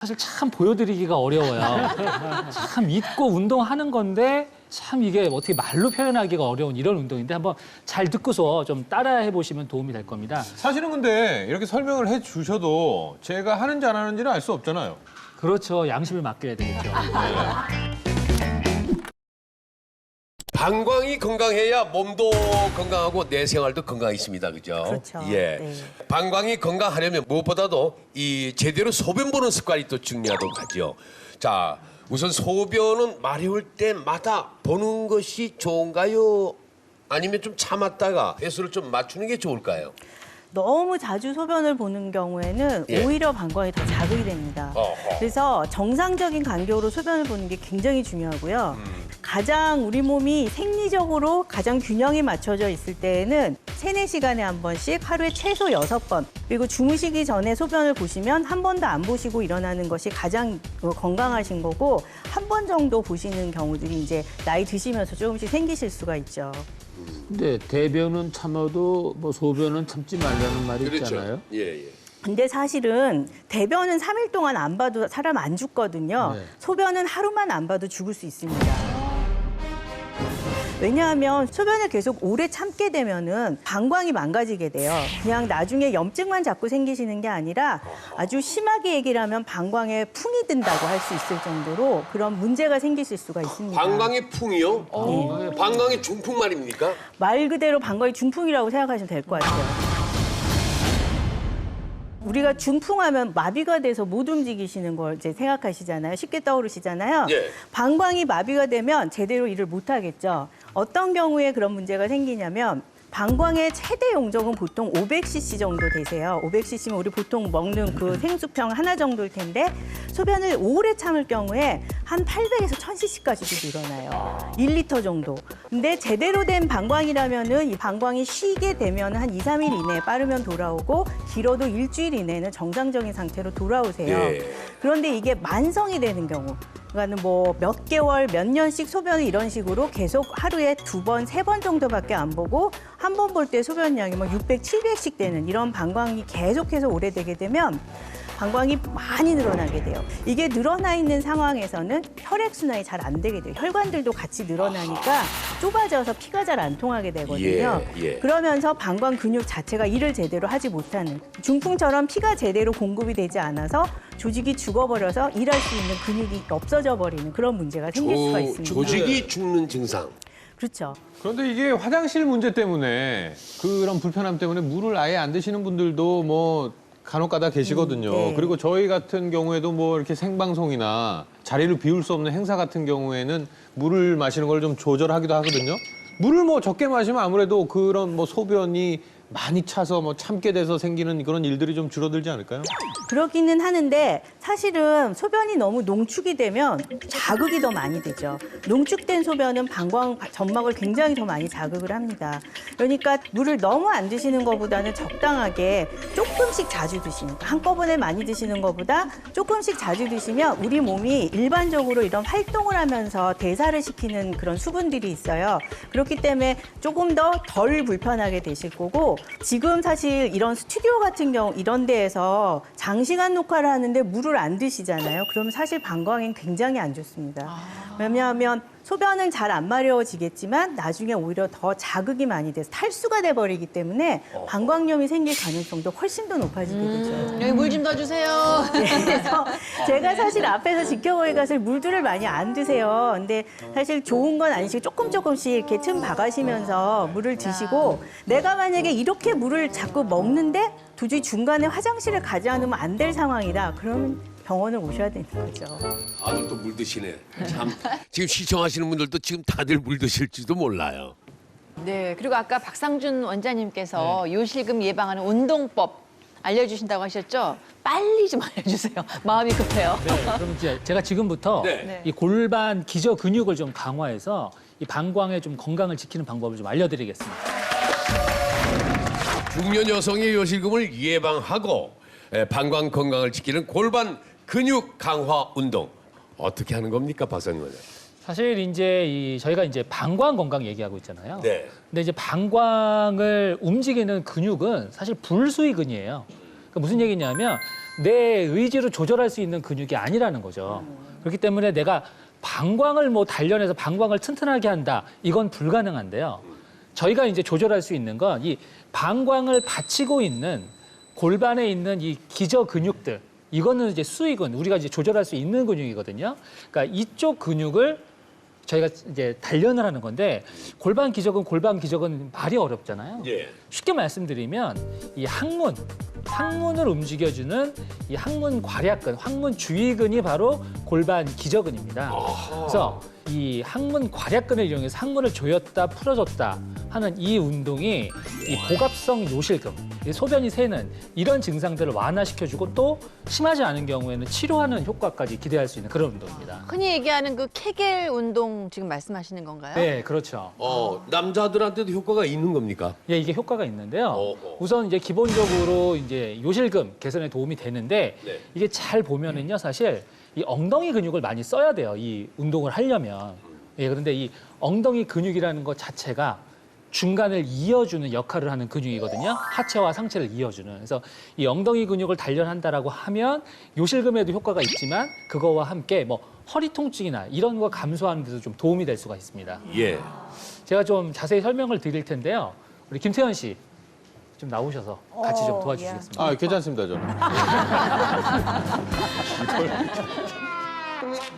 사실 참 보여드리기가 어려워요. 참 믿고 운동하는 건데 참 이게 어떻게 말로 표현하기가 어려운 이런 운동인데 한번 잘 듣고서 좀 따라해 보시면 도움이 될 겁니다. 사실은 근데 이렇게 설명을 해 주셔도 제가 하는지 안 하는지는 알 수 없잖아요. 그렇죠. 양심을 맡겨야 되겠죠. 방광이 건강해야 몸도 건강하고 내 생활도 건강해집니다. 그죠? 그렇죠. 예. 네. 방광이 건강하려면 무엇보다도 이 제대로 소변 보는 습관이 또 중요하다고 하죠. 자, 우선 소변은 마려울 때마다 보는 것이 좋은가요? 아니면 좀 참았다가 횟수를 좀 맞추는 게 좋을까요? 너무 자주 소변을 보는 경우에는 예. 오히려 방광이 더 자극이 됩니다. 어허. 그래서 정상적인 간격으로 소변을 보는 게 굉장히 중요하고요. 가장 우리 몸이 생리적으로 가장 균형이 맞춰져 있을 때에는 3-4시간에 한 번씩 하루에 최소 6번 그리고 주무시기 전에 소변을 보시면 한 번도 안 보시고 일어나는 것이 가장 건강하신 거고 한 번 정도 보시는 경우들이 이제 나이 드시면서 조금씩 생기실 수가 있죠. 근데 대변은 참아도 뭐 소변은 참지 말라는 말이 있잖아요. 예, 예. 근데 사실은 대변은 3일 동안 안 봐도 사람 안 죽거든요. 네. 소변은 하루만 안 봐도 죽을 수 있습니다. 왜냐하면 소변을 계속 오래 참게 되면은 방광이 망가지게 돼요. 그냥 나중에 염증만 자꾸 생기시는 게 아니라 아주 심하게 얘기를 하면 방광에 풍이 든다고 할 수 있을 정도로 그런 문제가 생기실 수가 있습니다. 방광의 풍이요? 방광의 중풍 말입니까? 말 그대로 방광이 중풍이라고 생각하시면 될 것 같아요. 우리가 중풍하면 마비가 돼서 못 움직이시는 걸 이제 생각하시잖아요. 쉽게 떠오르시잖아요. 예. 방광이 마비가 되면 제대로 일을 못 하겠죠. 어떤 경우에 그런 문제가 생기냐면 방광의 최대 용적은 보통 500cc 정도 되세요. 500cc면 우리 보통 먹는 그 생수병 하나 정도일 텐데 소변을 오래 참을 경우에 한 800에서 1000cc까지도 늘어나요. 1리터 정도. 근데 제대로 된 방광이라면은 이 방광이 쉬게 되면 한 2-3일 이내에 빠르면 돌아오고 길어도 일주일 이내에는 정상적인 상태로 돌아오세요. 예. 그런데 이게 만성이 되는 경우 그러니까 뭐 몇 개월, 몇 년씩 소변을 이런 식으로 계속 하루에 2번, 3번 정도밖에 안 보고 한 번 볼 때 소변량이 뭐 600, 700씩 되는 이런 방광이 계속해서 오래되게 되면 방광이 많이 늘어나게 돼요. 이게 늘어나 있는 상황에서는 혈액순환이 잘 안 되게 돼요. 혈관들도 같이 늘어나니까 좁아져서 피가 잘 안 통하게 되거든요. 예, 예. 그러면서 방광 근육 자체가 일을 제대로 하지 못하는 중풍처럼 피가 제대로 공급이 되지 않아서 조직이 죽어버려서 일할 수 있는 근육이 없어져 버리는 그런 문제가 생길 수가 있습니다. 조직이 죽는 증상. 그렇죠. 그런데 이게 화장실 문제 때문에 그런 불편함 때문에 물을 아예 안 드시는 분들도 뭐 간혹가다 계시거든요. 네. 그리고 저희 같은 경우에도 뭐 이렇게 생방송이나 자리를 비울 수 없는 행사 같은 경우에는 물을 마시는 걸 좀 조절하기도 하거든요. 물을 뭐 적게 마시면 아무래도 그런 뭐 소변이 많이 차서 뭐 참게 돼서 생기는 그런 일들이 좀 줄어들지 않을까요? 그렇기는 하는데 사실은 소변이 너무 농축이 되면 자극이 더 많이 되죠. 농축된 소변은 방광 점막을 굉장히 더 많이 자극을 합니다. 그러니까 물을 너무 안 드시는 것보다는 적당하게 조금씩 자주 드시는 거. 한꺼번에 많이 드시는 것보다 조금씩 자주 드시면 우리 몸이 일반적으로 이런 활동을 하면서 대사를 시키는 그런 수분들이 있어요. 그렇기 때문에 조금 더 덜 불편하게 되실 거고 지금 사실 이런 스튜디오 같은 경우 이런 데에서 장시간 녹화를 하는데 물을 안 드시잖아요. 그러면 사실 방광엔 굉장히 안 좋습니다. 왜냐하면 소변은 잘 안 마려워지겠지만 나중에 오히려 더 자극이 많이 돼서 탈수가 돼버리기 때문에 방광염이 생길 가능성도 훨씬 더 높아지게 되죠. 여기 물 좀 더 주세요. 그래서 제가 사실 앞에서 지켜보니까 사실 물들을 많이 안 드세요. 근데 사실 좋은 건 아니시고 조금씩 이렇게 틈 박아시면서 물을 드시고 내가 만약에 이렇게 물을 자꾸 먹는데 도저히 중간에 화장실을 가지 않으면 안 될 상황이다. 그러면 병원을 오셔야 되는 거죠. 아들도 물 드시네. 참 지금 시청하시는 분들도 지금 다들 물 드실지도 몰라요. 네, 그리고 아까 박상준 원장님께서 요실금 예방하는 운동법 알려주신다고 하셨죠? 빨리 좀 알려주세요. 마음이 급해요. 네, 그럼 이제 제가 지금부터 네. 이 골반 기저 근육을 좀 강화해서 이 방광의 좀 건강을 지키는 방법을 좀 알려드리겠습니다. 중년 여성의 요실금을 예방하고 방광 건강을 지키는 골반 근육 강화 운동 어떻게 하는 겁니까, 박사님? 사실 이제 저희가 이제 방광 건강 얘기하고 있잖아요. 네. 근데 이제 방광을 움직이는 근육은 사실 불수의근이에요. 그러니까 무슨 얘기냐면 내 의지로 조절할 수 있는 근육이 아니라는 거죠. 그렇기 때문에 내가 방광을 뭐 단련해서 방광을 튼튼하게 한다. 이건 불가능한데요. 저희가 이제 조절할 수 있는 건 이 방광을 받치고 있는 골반에 있는 이 기저 근육들. 이거는 이제 수익은 우리가 이제 조절할 수 있는 근육이거든요. 그러니까 이쪽 근육을 저희가 이제 단련을 하는 건데 골반 기저근 말이 어렵잖아요. 예. 쉽게 말씀드리면 이 항문을 움직여주는 이 항문 괄약근, 항문 주위근이 바로 골반 기저근입니다. 그래서 이 항문 괄약근을 이용해서 항문을 조였다 풀어줬다 하는 이 운동이 이 고갑성 요실금, 이 소변이 새는 이런 증상들을 완화시켜주고 또 심하지 않은 경우에는 치료하는 효과까지 기대할 수 있는 그런 운동입니다. 흔히 얘기하는 그 케겔 운동 지금 말씀하시는 건가요? 네, 그렇죠. 남자들한테도 효과가 있는 겁니까? 예, 이게 효과가 있는데요. 어허. 우선 이제 기본적으로 이제 요실금 개선에 도움이 되는데 네. 이게 잘 보면은요, 사실 이 엉덩이 근육을 많이 써야 돼요. 이 운동을 하려면. 예, 그런데 이 엉덩이 근육이라는 것 자체가 중간을 이어주는 역할을 하는 근육이거든요. 하체와 상체를 이어주는. 그래서 이 엉덩이 근육을 단련한다라고 하면 요실금에도 효과가 있지만 그거와 함께 뭐 허리 통증이나 이런 거 감소하는 데도 좀 도움이 될 수가 있습니다. 예. 제가 좀 자세히 설명을 드릴 텐데요. 우리 김태현 씨 좀 나오셔서 같이 좀 도와주시겠습니다. 아, 괜찮습니다, 저는.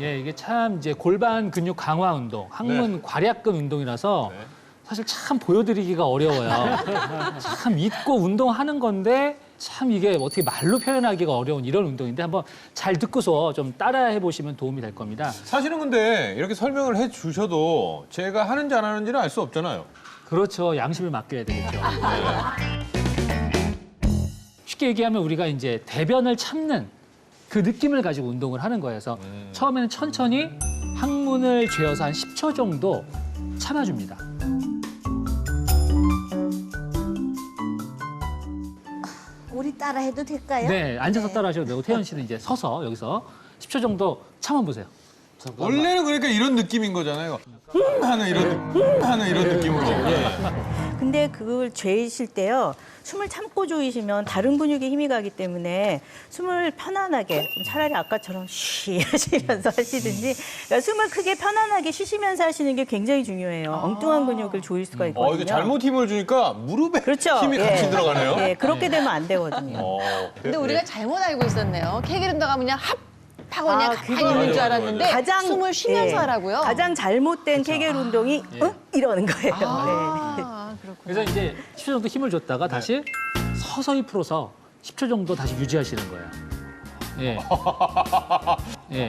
예, 이게 참 이제 골반 근육 강화 운동, 항문 괄약근 운동이라서 사실 참 보여드리기가 어려워요. 참 믿고 운동하는 건데 참 이게 어떻게 말로 표현하기가 어려운 이런 운동인데 한번 잘 듣고서 좀 따라해 보시면 도움이 될 겁니다. 사실은 근데 이렇게 설명을 해 주셔도 제가 하는지 안 하는지는 알 수 없잖아요. 그렇죠. 양심을 맡겨야 되겠죠. 쉽게 얘기하면 우리가 이제 대변을 참는 그 느낌을 가지고 운동을 하는 거예요. 그래서 처음에는 천천히 항문을 죄어서 한 10초 정도 참아줍니다. 우리 따라 해도 될까요? 네, 앉아서 따라하셔도 되고 태연 씨는 이제 서서 여기서 10초 정도 참아보세요. 원래는 그러니까 이런 느낌인 거잖아요. 하는 이런 느낌으로. 예. 근데 그걸 죄이실 때요. 숨을 참고 조이시면 다른 근육에 힘이 가기 때문에 숨을 편안하게 좀 차라리 아까처럼 쉬 하시면서 하시든지 그러니까 숨을 크게 편안하게 쉬시면서 하시는 게 굉장히 중요해요. 엉뚱한 근육을 조일 수가 있거든요. 이게 잘못 힘을 주니까 무릎에 그렇죠. 힘이 같이 들어가네요. 예, 그렇게 되면 안 되거든요. 근데 우리가 잘못 알고 있었네요. 케겔 운동 하면 그냥 하고 그냥 가만히 그거는 있는 줄 알았는데 숨을 쉬면서 예, 하라고요? 가장 잘못된 케겔 운동이 이러는 거예요. 네. 아, 그렇구나. 그래서 이제 10초 정도 힘을 줬다가 다시 서서히 풀어서 10초 정도 다시 유지하시는 거예요. 예. 예.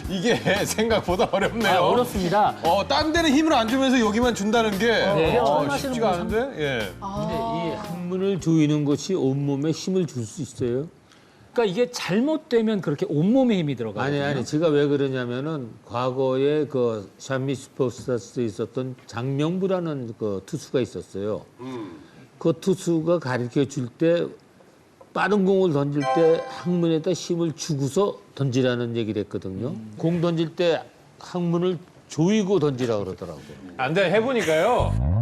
이게 생각보다 어렵네요. 어렵습니다. 딴 데는 힘을 안 주면서 여기만 준다는 게 네, 처음 하시는 쉽지가 분 않은데. 예. 근데 이 항문을 조이는 것이 온몸에 힘을 줄 수 있어요? 그러니까 이게 잘못되면 그렇게 온몸에 힘이 들어가요. 아니, 제가 왜 그러냐면은 과거에 그 샤미스포스타스에 있었던 장명부라는 그 투수가 있었어요. 그 투수가 가르쳐 줄 때 빠른 공을 던질 때 항문에다 힘을 주고서 던지라는 얘기를 했거든요. 공 던질 때 항문을 조이고 던지라 그러더라고요. 안 돼, 해보니까요.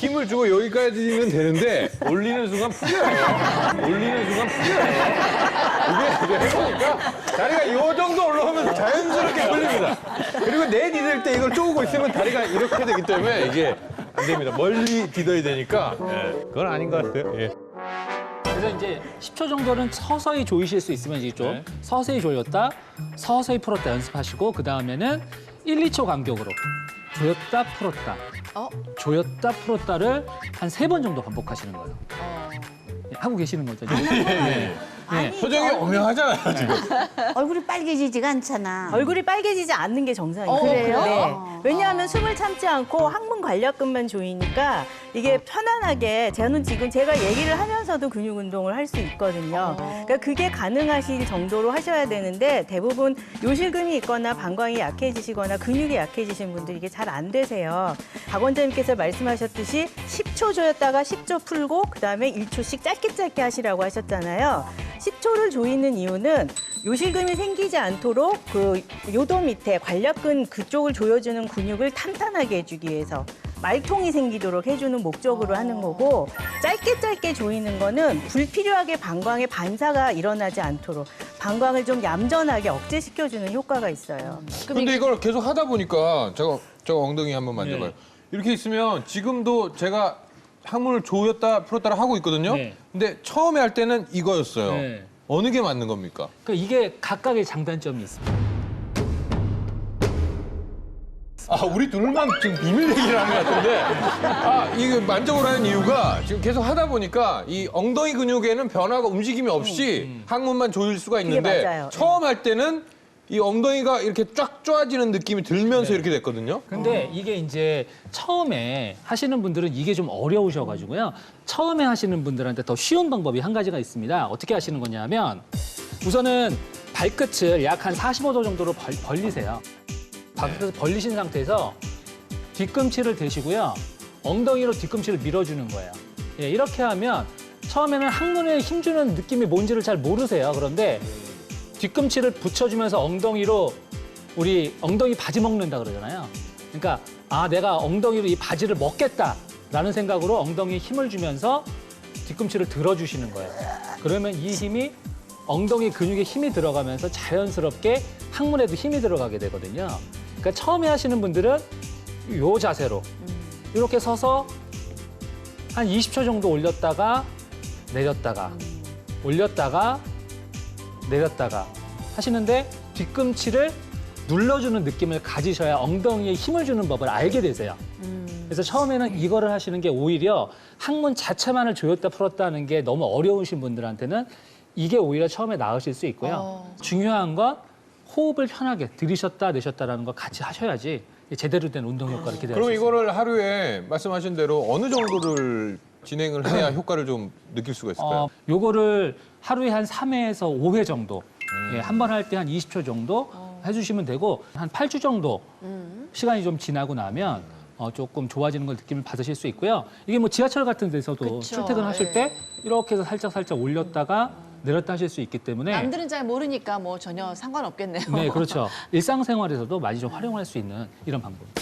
힘을 주고 여기까지는 되는데 올리는 순간 풀려요. 이게 해보니까 다리가 이 정도 올라오면 자연스럽게 풀립니다. 그리고 내 디딜 때 이걸 쪼고 있으면 다리가 이렇게 되기 때문에 이게 안 됩니다. 멀리 디뎌야 되니까. 예, 그건 아닌 것 같아요. 예. 그래서 이제 10초 정도는 서서히 조이실 수 있으면 이제 좀 네. 서서히 조였다, 서서히 풀었다 연습하시고 그 다음에는 1, 2초 간격으로 조였다, 풀었다, 조였다, 풀었다를 한 3번 정도 반복하시는 거예요. 예, 하고 계시는 거죠? 지금? 네. 네. 표정이 오명하잖아요, 지금. 얼굴이 빨개지지가 않잖아. 얼굴이 빨개지지 않는 게 정상이에요. 그래요? 네. 왜냐하면 숨을 참지 않고 항문 관략근만 조이니까 이게 편안하게 저는 지금 제가 얘기를 하면서도 근육 운동을 할 수 있거든요. 그러니까 그게 가능하실 정도로 하셔야 되는데 대부분 요실금이 있거나 방광이 약해지시거나 근육이 약해지신 분들 이게 잘 안 되세요. 박 원장님께서 말씀하셨듯이 10초 조였다가 10초 풀고 그다음에 1초씩 짧게 하시라고 하셨잖아요. 10초를 조이는 이유는 요실금이 생기지 않도록 그 요도 밑에 관략근 그쪽을 조여주는 근육을 탄탄하게 해주기 위해서 말통이 생기도록 해주는 목적으로 하는 거고 짧게 조이는 거는 불필요하게 방광에 반사가 일어나지 않도록 방광을 좀 얌전하게 억제시켜주는 효과가 있어요. 근데 이걸 계속 하다 보니까 제가 엉덩이 한번 만져봐요. 네. 이렇게 있으면 지금도 제가 항문을 조였다 풀었다를 하고 있거든요. 네. 근데 처음에 할 때는 이거였어요. 네. 어느 게 맞는 겁니까? 그러니까 이게 각각의 장단점이 있습니다. 아, 우리 둘만 지금 비밀 얘기를 하는 것 같은데. 아, 이거 만져보라는 이유가 지금 계속 하다 보니까 이 엉덩이 근육에는 변화가 움직임이 없이 항문만 조일 수가 있는데 맞아요. 처음 할 때는 이 엉덩이가 이렇게 쫙 쪼아지는 느낌이 들면서 이렇게 됐거든요. 근데 이게 이제 처음에 하시는 분들은 이게 좀 어려우셔가지고요. 처음에 하시는 분들한테 더 쉬운 방법이 한 가지가 있습니다. 어떻게 하시는 거냐면 우선은 발끝을 약 한 45도 정도로 벌리세요. 발끝을 벌리신 상태에서 뒤꿈치를 대시고요. 엉덩이로 뒤꿈치를 밀어주는 거예요. 예, 이렇게 하면 처음에는 항문에 힘주는 느낌이 뭔지를 잘 모르세요. 그런데 뒤꿈치를 붙여주면서 엉덩이로 우리 엉덩이 바지 먹는다 그러잖아요. 그러니까 아 내가 엉덩이로 이 바지를 먹겠다라는 생각으로 엉덩이에 힘을 주면서 뒤꿈치를 들어주시는 거예요. 그러면 이 힘이 엉덩이 근육에 힘이 들어가면서 자연스럽게 항문에도 힘이 들어가게 되거든요. 그러니까 처음에 하시는 분들은 이 자세로 이렇게 서서 한 20초 정도 올렸다가 내렸다가 올렸다가 내렸다가 하시는데 뒤꿈치를 눌러주는 느낌을 가지셔야 엉덩이에 힘을 주는 법을 알게 되세요. 그래서 처음에는 이거를 하시는 게 오히려 항문 자체만을 조였다 풀었다 하는 게 너무 어려우신 분들한테는 이게 오히려 처음에 나으실 수 있고요. 중요한 건 호흡을 편하게 들이셨다 내셨다라는 걸 같이 하셔야지 제대로 된 운동 효과를 기대할 수 그럼 있습니다. 이거를 하루에 말씀하신 대로 어느 정도를 진행을 해야 효과를 좀 느낄 수가 있을까요? 요거를 하루에 한 3회에서 5회 정도, 예, 한 번 할 때 한 20초 정도 해주시면 되고 한 8주 정도 시간이 좀 지나고 나면 조금 좋아지는 걸 느낌을 받으실 수 있고요. 이게 뭐 지하철 같은 데서도 그쵸, 출퇴근하실 예. 때 이렇게 해서 살짝 올렸다가 내렸다 하실 수 있기 때문에 남들은 잘 모르니까 뭐 전혀 상관없겠네요. 네, 그렇죠. 일상생활에서도 많이 좀 활용할 수 있는 이런 방법입니다.